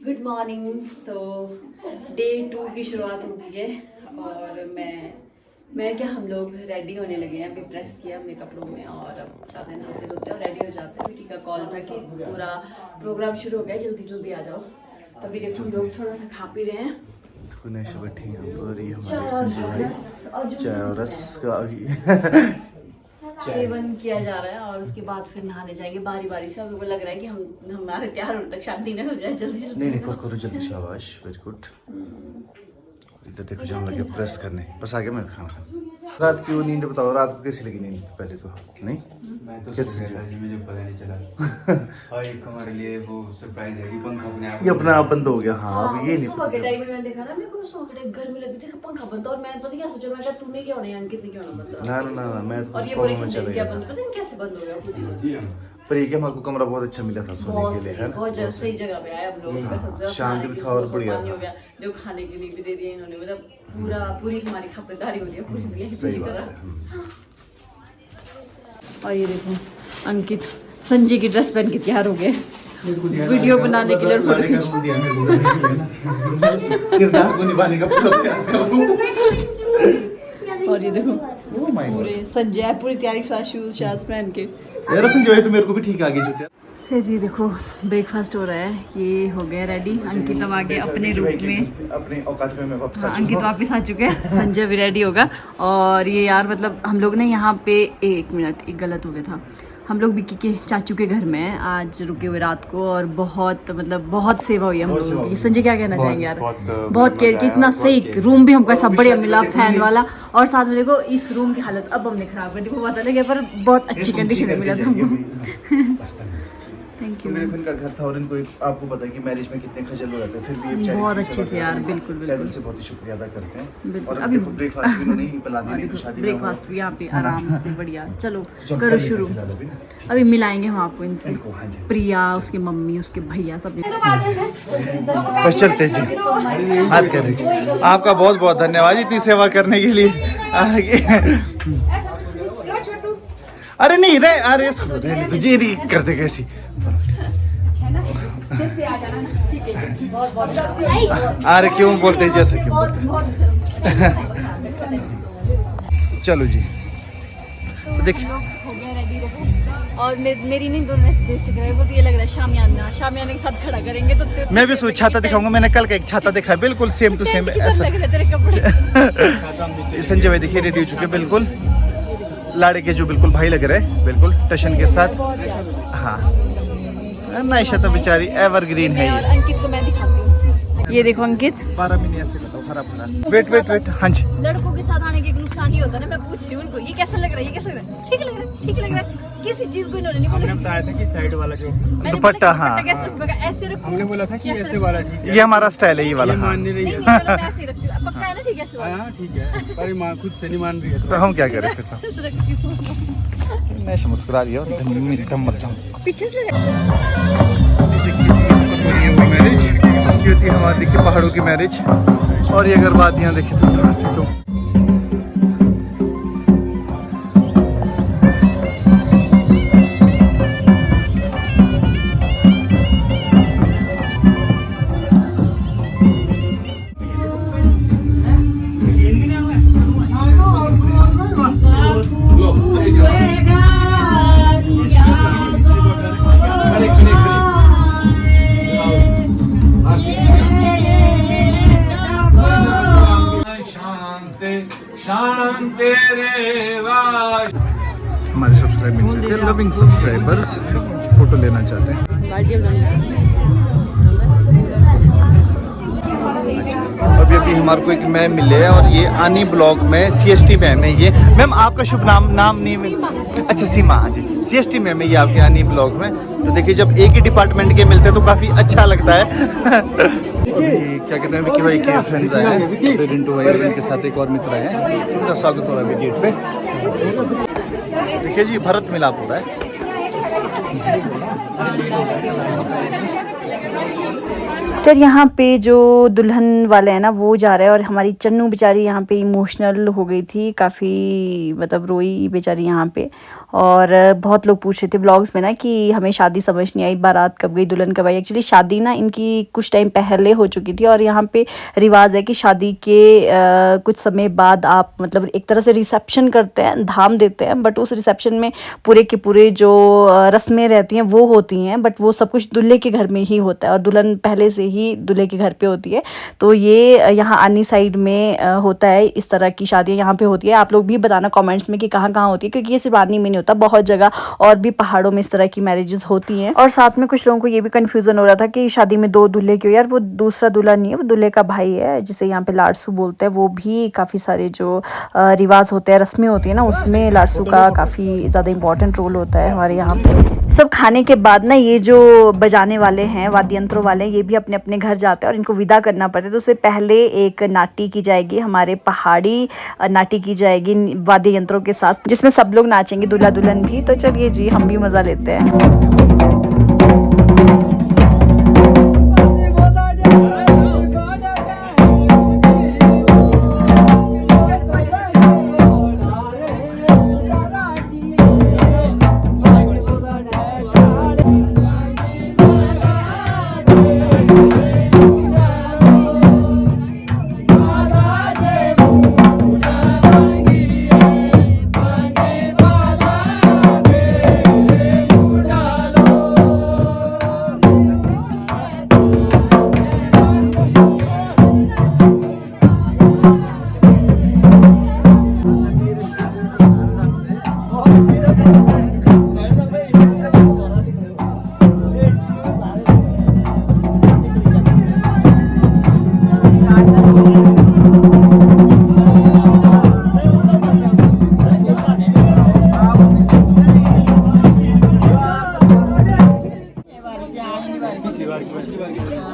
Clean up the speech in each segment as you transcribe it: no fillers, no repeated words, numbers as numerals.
Good morning. तो day 2 की शुरुआत हो गई है और मैं क्या हम लोग रेडी होने लगे हैं। अभी प्रेस किया अपने कपड़ों में और अब जाते हैं नहाते धोते और रेडी हो जाते हैं। बेटी का कॉल था कि पूरा प्रोग्राम शुरू हो गया, जल्दी जल्दी आ जाओ। तभी देखो हम लोग थोड़ा सा खा पी रहे हैं। बैठी यहाँ पर ये हमारे संजय भाई चाय और रस का सेवन किया जा रहा है और उसके बाद फिर नहाने जाएंगे बारी बारी से। अभी को लग रहा है कि हमारे तैयार होने तक शादी न हो जाए, जल्दी जल्दी। नहीं करो जल्दी, शाबाश, वेरी गुड। इधर देखो जब हम लगे प्रेस करने, बस आगे मैं खाना खा। रात की वो नींद बताओ, रात को कैसी लगी नींद? पहले तो नहीं, मैं तो कैसे मुझे पता नहीं चला। और एक हमारे लिए वो सरप्राइज है कि पंखा अपने आप ये अपना आप बंद हो गया। हाँ अब ये नहीं सुबह के टाइम में मैंने देखा ना, मेरे को सुबह के टाइम गर्मी लगी थी, पंखा बंद था और मैं पता क्या सोचा, मैं कहा तूने क्या होना है, अंकित ने क्या होना बंद। ना मैं तो और ये कॉल पूरे में चला क्या गया बंद, पता नहीं कैसे बंद हो गया खुद ही। पर ये क्या हमको कमरा बहुत अच्छा मिला था सोने के लिए, है ना? बहुत सही जगह पे आए हम लोग। शांत भी था और बढ़िया था। जो खाने के लिए भी दे दिया इन्होंने, मतलब पूरी हमारी खपतदारी हो रही है पूरी। सही बात है। और ये देखो अंकित संजय की ड्रेस पहन के तैयार हो गए वीडियो बनाने के लिए और फोटो और ये देखो पूरे संजय पूरी तैयारी के साथ शूज शाज पहन के। यार संजय भाई तो मेरे को भी ठीक आ गई जूते। फिर जी देखो ब्रेकफास्ट हो रहा है, ये हो गया रेडी। अंकित अब आ गया अपने रूप में, अपने औकात में मैं वापस हाँ, अंकित वापस आ चुके हैं। संजय भी रेडी होगा। और ये यार मतलब हम लोग ना यहाँ पे एक मिनट एक गलत हो गया था। हम लोग विक्की के चाचू के घर में हैं, आज रुके हुए रात को और बहुत मतलब बहुत सेवा हुई हम लोगों की। संजय क्या कहना चाहेंगे यार? बहुत केयर की, इतना सही रूम भी हमको ऐसा बढ़िया मिला फैन वाला। और साथ में देखो इस रूम की हालत अब हमने खराब कर दी, वो पता लगे पर बहुत अच्छी कंडीशन में मिला था हमको। Thank you. मेरे का घर था और इनको आपको पता है कि मैरिज में कितने खजल हो जाते हैं, फिर भी ये बहुत अच्छे से यार, बिल्कुल बिल्कुल से बहुत ही शुक्रिया अदा करते हैं। बिल्कुल। और अभी ब्रेकफास्ट भी उन्होंने ही पिला दिया, शादी ब्रेकफास्ट भी यहाँ पे आराम से बढ़िया। चलो करो शुरू। अभी मिलाएंगे हम आपको इनसे, प्रिया, उसकी मम्मी, उसके भैया सब। बस चलते जी, हाथ कर दीजिए। आपका बहुत बहुत धन्यवाद इतनी सेवा करने के लिए। अरे नहीं रे, अरे इसको तुझे करते कैसी। अरे क्यों बोलते हैं जैसे क्यों बोलते हैं। चलो जी देखिए हो गया रेडी। देखो और मेरी नहीं दोनों दिख रहा है, वो तो ये लग रहा है शामियाना के साथ खड़ा करेंगे तो मैं भी सोच छाता दिखाऊंगा। मैंने कल का एक छाता देखा है, बिल्कुल सेम टू सेम ऐसा लग रहे तेरे कपड़े। संजय भाई देखिए रेडी हो चुके बिल्कुल लाड़े के, जो बिल्कुल भाई लग रहे हैं, बिल्कुल टशन के साथ। हाँ नाइशा तो बेचारी एवरग्रीन है ये। अंकित को मैं दिखाती हूँ, ये देखो अंकित 12 महीने ऐसे बताओ खराब खराब। वेट हाँ जी। लड़कों के साथ आने के एक नुकसान ही होता है ना। मैं पूछ रही हूँ उनको, ये कैसा लग रहा है, ये कैसा लग रहा है? ठीक लग रहा है, ठीक लग रहा है। किसी चीज को इन्होंने नहीं बोला। बताया था कि साइड वाला जो दुपट्टा, हाँ ऐसे रखो। हमने बोला था कि ऐसे वाला ठीक है। ये हमारा स्टाइल है, ये वाला। मान नहीं रही नहीं है। नहीं चलो मैं ऐसे ही रखती हूँ, पक्का है ना? ठीक है ऐसे वाला। हाँ ठीक है, पर माँ खुद से नहीं मान रही है। तो हम क्या करें फिर? तो ऐसे रखती हूँ। नैशा मुस्कुरा रही है धम। पीछे से मैरिज ये थी हमारी, देखिए पहाड़ों की मैरिज। और ये अगर वादियाँ देखिए तो यहाँ से तो हमारे सब्सक्राइबर मिल जाते हैं, लविंग सब्सक्राइबर्स फोटो लेना चाहते हैं। अभी हमारे को एक मैम मिले हैं और ये आनी ब्लॉक में CST मैम है। ये मैम आपका शुभ नाम नहीं है? अच्छा सीमा, हाँ जी CST मैम है ये आपके आनी ब्लॉक में। तो देखिए जब एक ही डिपार्टमेंट के मिलते हैं तो काफ़ी अच्छा लगता है। क्या कहते हैं विक्की भाई के फ्रेंड्स आए हैं, रिंटू भाई और इनके साथ एक और मित्र आए हैं, उनका स्वागत हो रहा है गेट पे। देखिए जी भरत मिलाप हो रहा है। तो यहाँ पे जो दुल्हन वाले हैं ना वो जा रहे हैं और हमारी चन्नू बेचारी यहाँ पे इमोशनल हो गई थी, काफ़ी मतलब रोई बेचारी यहाँ पे। और बहुत लोग पूछ रहे थे ब्लॉग्स में ना कि हमें शादी समझ नहीं आई, बारात कब गई, दुल्हन कब आई। एक्चुअली शादी ना इनकी कुछ टाइम पहले हो चुकी थी और यहाँ पे रिवाज है कि शादी के कुछ समय बाद आप मतलब एक तरह से रिसेप्शन करते हैं, धाम देते हैं, बट उस रिसेप्शन में पूरे के पूरे जो रस्में रहती हैं वो होती हैं, बट वो सब कुछ दूल्हे के घर में ही होता है और दुल्हन पहले से ही दूल्हे के घर पे होती है। तो ये यहाँ आनी साइड में होता है, इस तरह की शादियाँ यहाँ पे होती है। आप लोग भी बताना कमेंट्स में कि कहाँ कहाँ होती है, क्योंकि ये सिर्फ आनी में नहीं होता, बहुत जगह और भी पहाड़ों में इस तरह की मैरिजेस होती हैं। और साथ में कुछ लोगों को ये भी कन्फ्यूजन हो रहा था कि शादी में 2 दूल्हे क्यों। यार वो दूसरा दूल्हा नहीं है, वो दूल्हे का भाई है जिसे यहाँ पे लाड़सू बोलते हैं। वो भी काफ़ी सारे जो रिवाज होते हैं, रस्में होती है ना, उसमें लाड़सू का काफ़ी ज़्यादा इंपॉर्टेंट रोल होता है हमारे यहाँ पे। सब खाने के बाद ना ये जो बजाने वाले हैं, वाद्य यंत्रों वाले, ये भी अपने अपने घर जाते हैं और इनको विदा करना पड़ता है। तो उससे पहले एक नाटी की जाएगी, हमारे पहाड़ी नाटी की जाएगी वाद्य यंत्रों के साथ, जिसमें सब लोग नाचेंगे, दूल्हा दुल्हन भी। तो चलिए जी, हम भी मज़ा लेते हैं।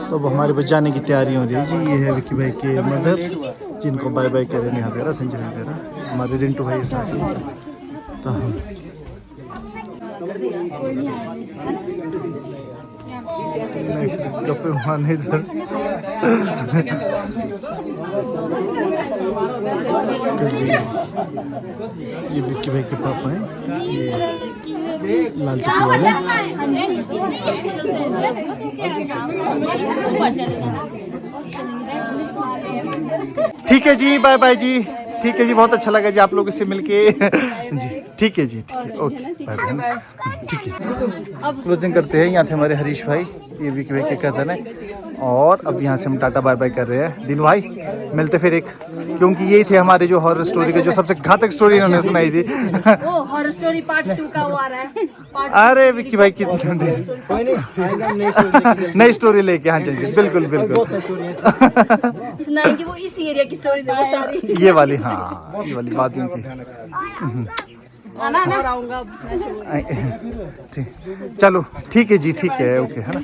तो अब हमारे बस जाने की तैयारी हो रही है जी। ये है विक्की भाई के मदर, जिनको बाय बाय करेंगे यहाँ पे संजय भाई वगैरह, हमारे रिंटू भाई साथ में। तो हम कपड़े मान इधर तो जी, ये विक्की भाई के पापा हैं, ये लाल टोपी वाले। ठीक है जी, बाय बाय जी। ठीक है जी, बहुत अच्छा लगा जी आप लोगों से मिलके जी। ठीक है जी, ठीक है, ओके, बाय बाय। ठीक है, क्लोजिंग करते हैं। यहाँ थे हमारे हरीश भाई, ये विक्की भाई के कज़न है, और अब यहाँ से हम टाटा बाय बाय कर रहे हैं। दिन भाई मिलते फिर एक, क्योंकि यही थे हमारे जो हॉरर स्टोरी के जो सबसे घातक स्टोरी इन्होंने सुनाई थी। वो हॉरर स्टोरी पार्ट 2 का वो आ रहा है। अरे विक्की भाई कितने नई स्टोरी लेके, हाँ जी बिल्कुल बिल्कुल सुनाएंगे वो इस एरिया की स्टोरी है सारी। ये वाली, हाँ ये वाली बात की। ठीक, चलो ठीक है जी, ठीक है, ओके, है ना।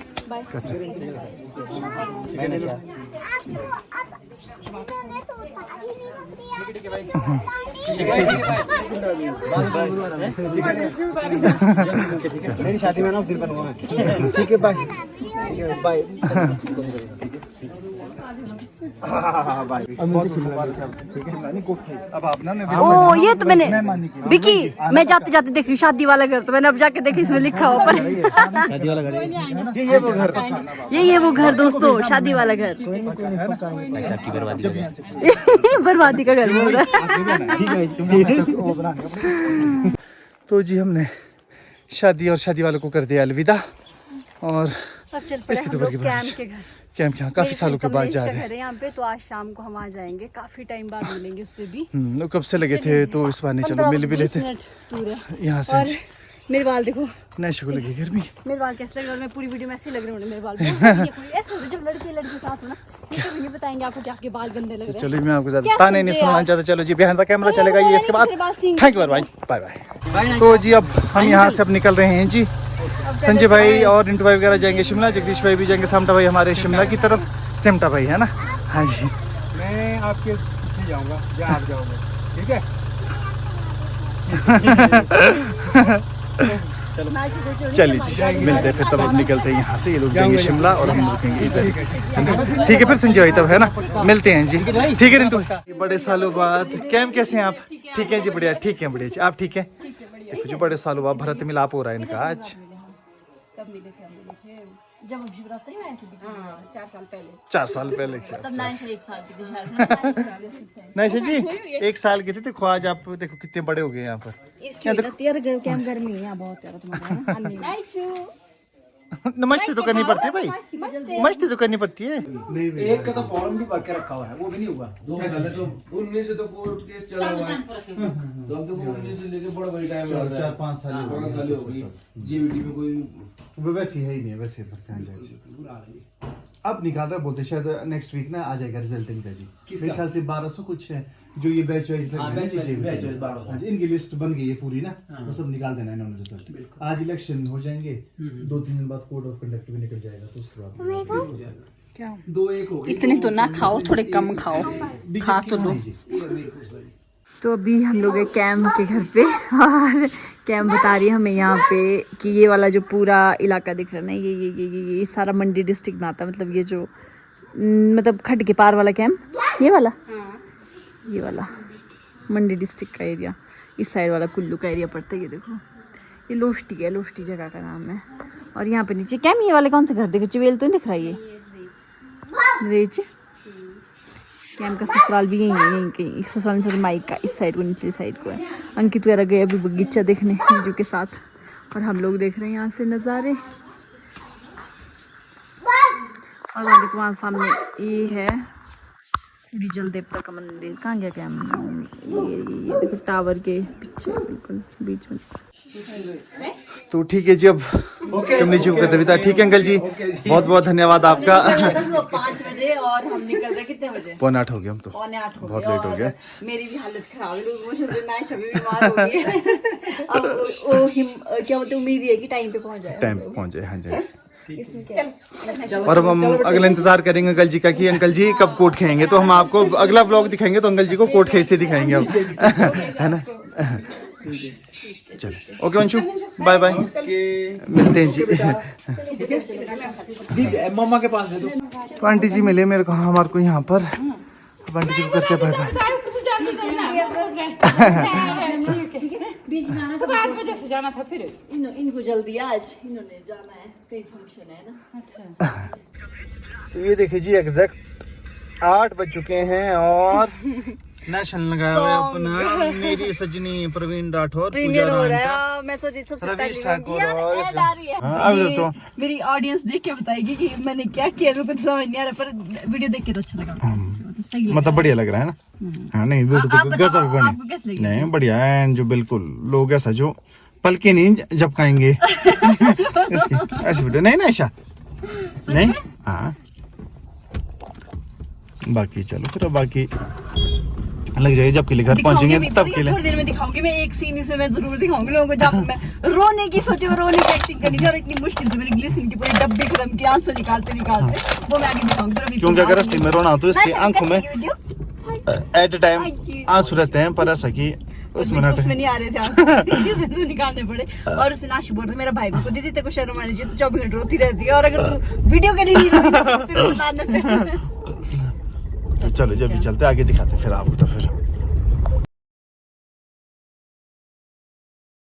मेरी शादी में ना उस दिन बनवाना। ठीक है, बाय बाय। ओ ये तो मैंने विकी, मैं जाते जाते देख रही शादी वाला घर, तो मैंने अब जाके देखी इसमें लिखा हुआ पर शादी वाला घर है। ये वो घर, यही है वो घर दोस्तों, शादी वाला घर। पैसा की बर्बादी बर्बादी का घर बोल रहा है। तो जी हमने शादी और शादी वालों को कर दिया अलविदा, और अब चल इसके तो कैंप के घर, कैंप यहाँ काफी सालों के बाद जा रहे हैं यहाँ पे। तो आज शाम को हम आ जाएंगे, काफी टाइम बाद मिलेंगे उससे भी। वो कब से लगे थे, तो इस बार नहीं, चलो मिल भी लेते यहाँ से। और मेरे बाल देखो, नैशो को लगी गर्मी। मेरे बाल कैसे लग रहे हैं, मैं पूरी वीडियो में ऐसे लग रहे हैं मेरे बाल। ऐसे होते जब लड़के लड़के साथ हो ना, तो ये बताएंगे आपको क्या आपके बाल गंदे लग रहे हैं। चलो मैं आपको ज्यादा ताने नहीं सुनना चाहता। चलो जी, बिहार का कैमरा चलेगा ये इसके बाद। थैंक यू भाई, बाय बाय। तो जी अब हम यहाँ से अब निकल रहे हैं जी। संजय भाई और रिंटू भाई वगैरह जाएंगे शिमला, जगदीश भाई भी जाएंगे, सामटा भाई हमारे शिमला की तरफ, सेमटा भाई है ना। हाँ जी, मैं आपके पीछे जाऊंगा जहाँ आप जाओगे, ठीक है। चलिए जी, मिलते हैं फिर, तब अब निकलते हैं यहाँ से। ये लोग जाएंगे शिमला और हम रुकेंगे इधर। ठीक है फिर संजय भाई, तब है ना, मिलते हैं जी। ठीक है रिंटू, बड़े सालों बाद कैंप, कैसे हैं आप? ठीक है जी, बढ़िया, ठीक है, बढ़िया जी, आप ठीक है? देखो जी बड़े सालों बाद भरत मिलाप हो रहा है इनका आज। कब मिले थे हम लोग थे जब हम शिवरात्रि में आए थे। हाँ 4 साल पहले। 4 साल पहले तब क्या नाइशा 1 साल की थी शायद। नाइशा जी 1 साल की थी। देखो आज आप देखो कितने बड़े हो गए यहाँ पर। इसकी वजह तेरे कैम गर्मी है यहाँ बहुत यार तुम्हारा। नाइशू नमस्ते तो करनी पड़ती है भाई, नमस्ते तो करनी पड़ती है। एक का तो फॉर्म भी भर के रखा हुआ है, वो भी नहीं हुआ। 19 से तो कोर्ट केस चला हुआ है। तो अब तो 19 से लेके बड़ा बड़ी टाइम लग रहा है। 4-5 साल 5 साल हो गई। जीबीटी में कोई वो वैसे है ही नहीं, वैसे पर कहाँ जाए। अब निकाल रहा बोलते शायद नेक्स्ट वीक ना आ जाएगा रिजल्ट इनका जी। मेरे ख्याल से 1200 कुछ है जो ये बैच वाइज इनकी लिस्ट बन गई है पूरी ना। वो सब निकाल देना इन्होंने रिजल्ट। आज इलेक्शन हो जाएंगे, 2-3 दिन बाद कोड ऑफ कंडक्ट भी निकल जाएगा, तो उसके बाद क्या 2-1 हो गई। इतने तो ना खाओ, थोड़े कम खाओ, खा तो लो। तो अभी हम लोग एक कैम के घर पे और कैम बता रही है हमें यहाँ पे कि ये वाला जो पूरा इलाका दिख रहा है ना, ये सारा मंडी डिस्ट्रिक्ट में आता है। मतलब ये जो मतलब खट के पार वाला कैम्प, ये वाला ये वाला मंडी डिस्ट्रिक्ट का एरिया, इस साइड वाला कुल्लू का एरिया पड़ता है। ये देखो ये लोष्टी है, लोष्टी जगह का नाम है। और यहाँ पे नीचे कैम ये वाले कौन से घर दिख रहे, चवेल तो नहीं दिख रहा है, ये रेच कैम का ससुराल भी यहीं है, यहीं कहीं ससुराल से माइक का इस साइड को, नीचे साइड को है। अंकित वगैरह गए अभी बगीचा देखने जीजू के साथ, और हम लोग देख रहे हैं यहाँ से नज़ारे। और देखो वहाँ सामने ये है पूरी जल देवता का मंदिर। कहाँ गया कैम, ये देखो टावर के पीछे बिल्कुल बीच में। तो ठीक है जी, अब कमली जी को कविता। ठीक है अंकल जी, बहुत बहुत धन्यवाद आपका। 5 बजे और हम निकल रहे कितने बजे? 7:45 हो गए हम तो, 7:45 हो गए। बहुत लेट हो गया। मेरी भी हालत खराब है, लूज मोशन से नाइशा भी बीमार हो गई है। अब वो क्या बोलते, उम्मीद है कि टाइम पे पहुंच जाए, टाइम पे पहुंच जाए। हाँ जी। चल और अब हम अगला इंतजार करेंगे अंकल जी का कि अंकल जी कब कोट खाएंगे, तो हम आपको अगला ब्लॉग दिखाएंगे तो अंकल जी को कोट खाई से दिखाएंगे अब, है ना। चलो ओके वंशु, बाय बाय, मिलते हैं जी। मम्मा के पास दे दो। तो आंटी जी मिले मेरे को हमारे को यहाँ पर, अब आंटी जी को करते हैं बाय बाय। बीच में आना था, 5 बजे से जाना था। फिर इनको जल्दी आज इन्होंने जाना है, कहीं फंक्शन है ना। अच्छा तो ये देखिए जी एग्जैक्ट 8 बज चुके हैं और नेशन लगाया हुआ है अपना। मेरी सजनी प्रवीण राठौर, प्रीमियर हो रहा है। मैं सोची सबसे रवीश ठाकुर और ये तो मेरी ऑडियंस देख के बताएगी कि मैंने क्या किया। मेरे को कुछ समझ नहीं आ रहा, पर वीडियो देख के तो अच्छा लगा, सही लगा। मतलब बढ़िया लग रहा है ना। हाँ नहीं वीडियो तो गजब बनी, नहीं बढ़िया है जो बिल्कुल लोग ऐसा जो पल के नहीं झपकाएंगे ऐसी वीडियो नहीं ना ऐसा नहीं। हाँ बाकी चलो फिर बाकी लग जाएगी जब के लिए घर पहुंचेंगे तब के लिए। थोड़ी देर में दिखाऊंगी मैं एक सीन, इसमें मैं जरूर दिखाऊंगी लोगों को जब मैं रोने की सोचे, रोने की एक्टिंग करनी और इतनी मुश्किल से मैंने ग्लिसरीन की पूरी डब्बी खत्म की, आंसू निकालते वो मैं आगे दिखाऊंगी। पर अभी क्योंकि अगर असली में रोना हो तो इसकी आंखों में एट ए टाइम आंसू रहते हैं, पर ऐसा कि उसमें नहीं आ रहे थे आंसू निकालने पड़े। और उसने नाशु बोल रहा मेरा भाई को दीदी तेरे को शर्म आनी चाहिए, तो 24 घंटे रोती रहती है, और अगर तू वीडियो के लिए चलो जब भी चलते आगे दिखाते फिर आपको, तो फिर